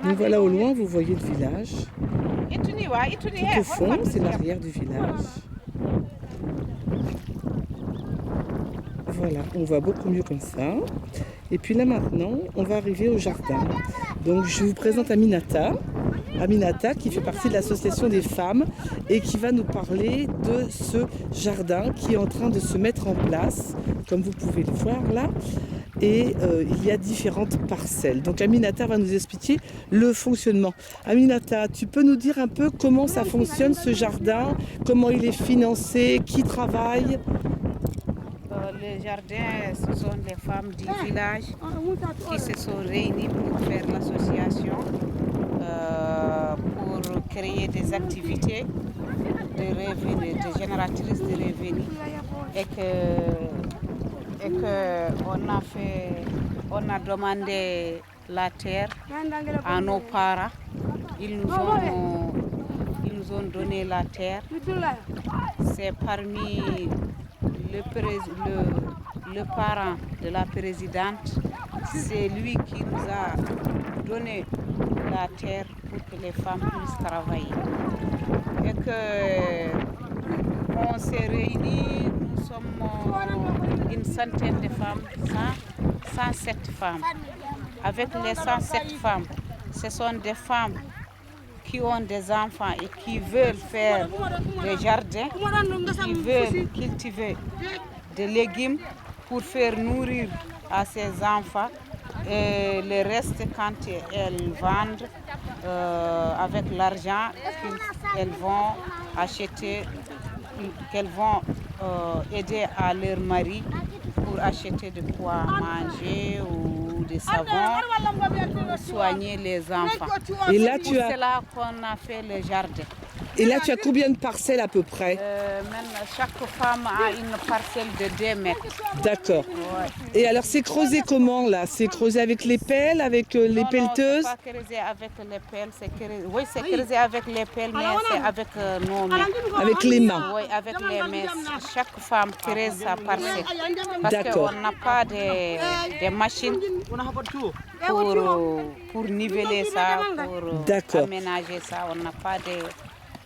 Donc voilà, au loin, vous voyez le village. Tout au fond, c'est l'arrière du village. Voilà, on voit beaucoup mieux comme ça. Et puis là maintenant, on va arriver au jardin. Donc je vous présente Aminata. Aminata qui fait partie de l'association des femmes et qui va nous parler de ce jardin qui est en train de se mettre en place, comme vous pouvez le voir là. Et il y a différentes parcelles. Donc Aminata va nous expliquer le fonctionnement. Aminata, tu peux nous dire un peu comment ça fonctionne ce jardin, comment il est financé, qui travaille? Le jardin, ce sont les femmes du village qui se sont réunies pour faire l'association, pour créer des activités de revenus, de génératrices de revenus. Et on a demandé la terre à nos parents. Ils nous ont donné la terre. C'est parmi le parent de la présidente, c'est lui qui nous a donné la terre pour que les femmes puissent travailler. Et que on s'est réunis, nous sommes une centaine de femmes, 107 femmes. Avec les 107 femmes, ce sont des femmes qui ont des enfants et qui veulent faire des jardins, qui veulent cultiver des légumes pour faire nourrir à ces enfants. Et le reste, quand elles vendent, avec l'argent qu'elles vont acheter, qu'elles vont aider à leur mari pour acheter de quoi manger ou des savons pour soigner les enfants. Et là, c'est pour cela qu'on a fait le jardin. Et là, tu as combien de parcelles à peu près? Chaque femme a une parcelle de 2 mètres. D'accord. Ouais. Et alors, c'est creusé comment là? C'est creusé avec les pelles, avec les pelleteuses? Non, c'est pas creusé avec les pelles. Oui, c'est creusé avec les pelles, mais c'est avec nos mains. Avec les mains? Oui, avec les mains. Chaque femme creuse sa parcelle. Parce qu'on n'a pas de machines pour niveler ça, pour aménager ça.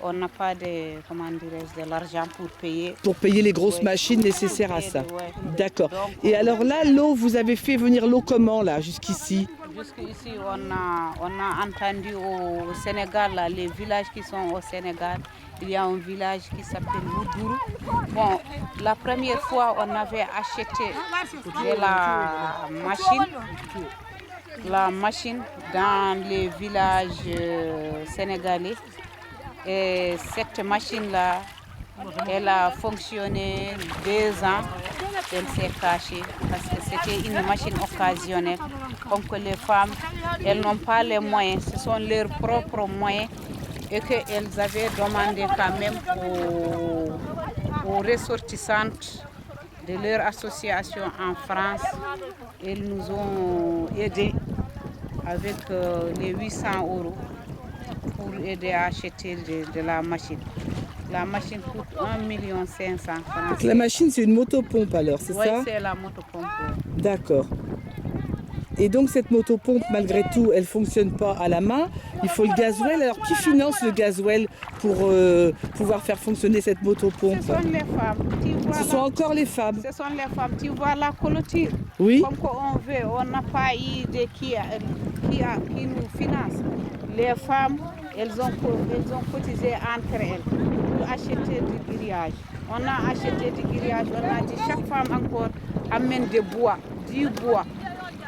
On n'a pas de, comment dirais-je, de l'argent pour payer. Pour payer les grosses machines nécessaires à ça. Ouais. D'accord. Et alors là, l'eau, vous avez fait venir l'eau comment là, jusqu'ici? Jusqu'ici, on a entendu au Sénégal, là, les villages qui sont au Sénégal, il y a un village qui s'appelle Woudourou. Bon, la première fois, on avait acheté de la machine dans les villages sénégalais. Et cette machine-là, elle a fonctionné 2 ans. Elle s'est cachée parce que c'était une machine occasionnelle. Comme que les femmes, elles n'ont pas les moyens, ce sont leurs propres moyens. Et qu'elles avaient demandé quand même aux ressortissantes de leur association en France. Elles nous ont aidés avec les 800 € pour aider à acheter de la machine. La machine coûte 1,5 million. Donc la machine, c'est une motopompe alors, c'est ça? Oui, c'est la motopompe. D'accord. Et donc cette motopompe, malgré tout, elle ne fonctionne pas à la main. Il faut le gasoil. Alors qui finance le gasoil pour pouvoir faire fonctionner cette motopompe? Ce sont les femmes. Ce sont encore les femmes. Ce sont les femmes. Tu vois la clôture. Oui. Comme on veut, on n'a pas idée qui nous finance. Les femmes, elles ont cotisé entre elles pour acheter du grillage. On a acheté du grillage, on a dit chaque femme encore amène du bois.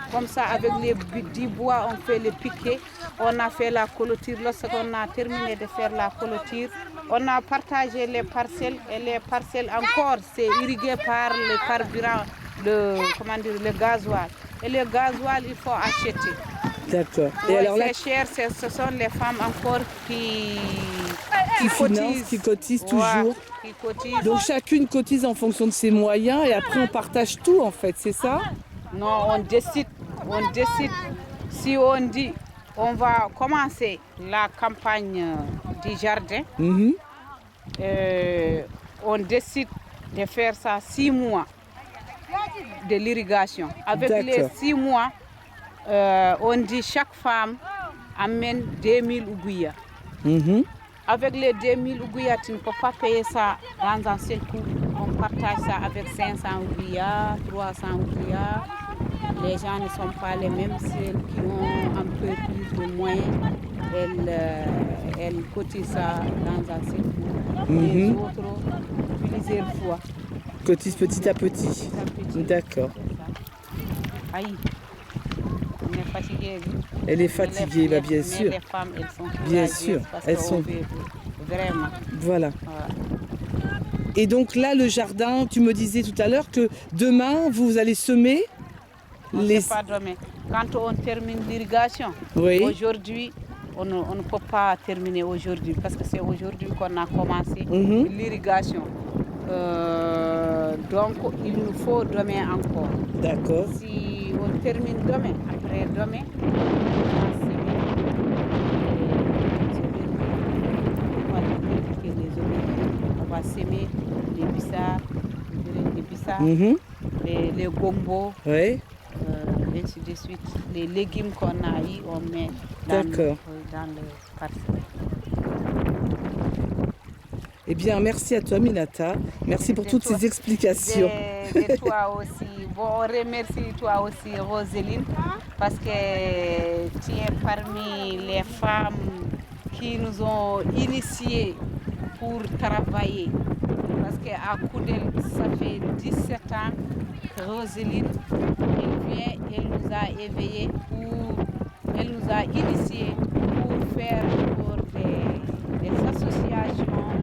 Comme ça, avec les 10 bois, on fait les piquets. On a fait la clôture. Lorsqu'on a terminé de faire la clôture, on a partagé les parcelles. Et les parcelles encore, c'est irrigué par le carburant, le gasoil. Et le gasoil, il faut acheter. D'accord. Et alors là, c'est cher, ce sont les femmes encore qui cotisent toujours. Qui cotisent. Donc chacune cotise en fonction de ses moyens et après on partage tout en fait, c'est ça? Non, on décide. Si on dit on va commencer la campagne du jardin, on décide de faire ça 6 mois de l'irrigation. Avec les 6 mois, on dit chaque femme amène 2000 ougouillas. Mhm. Avec les 2000 ougouillas, tu ne peux pas payer ça dans un seul coup. On partage ça avec 500 ougouillas, 300 ougouillas. Les gens ne sont pas les mêmes. Celles qui ont un peu plus de moyens, elles cotisent ça dans un seul coup. Les autres, plusieurs fois. Cotise petit à petit. Petit à petit. D'accord. Aïe, on est fatigué. Elle est fatiguée, bah, bien sûr. Mais les femmes, elles sont Bien courageuses sûr, parce elles qu'on sont- veut vraiment. Voilà. Voilà. Et donc là, le jardin, tu me disais tout à l'heure que demain, vous allez semer On ne les... sait pas demain. Quand on termine l'irrigation, Oui. aujourd'hui, on ne peut pas terminer aujourd'hui parce que c'est aujourd'hui qu'on a commencé l'irrigation. Donc, il nous faut demain encore. D'accord. Si on termine demain, après demain, on va semer on va semer les bissars, les bissars, Mhm. les gombos, Oui. ainsi de suite. Les légumes qu'on a eu, on met dans le parcelle. Eh bien, merci à toi, Minata. Merci pour toutes ces explications. De toi aussi. Bon, on remercie toi aussi, Roseline, parce que tu es parmi les femmes qui nous ont initiés pour travailler. Parce qu'à Koudel, ça fait 17 ans que Roseline, elle vient, elle nous a éveillés, elle nous a initiés pour faire des associations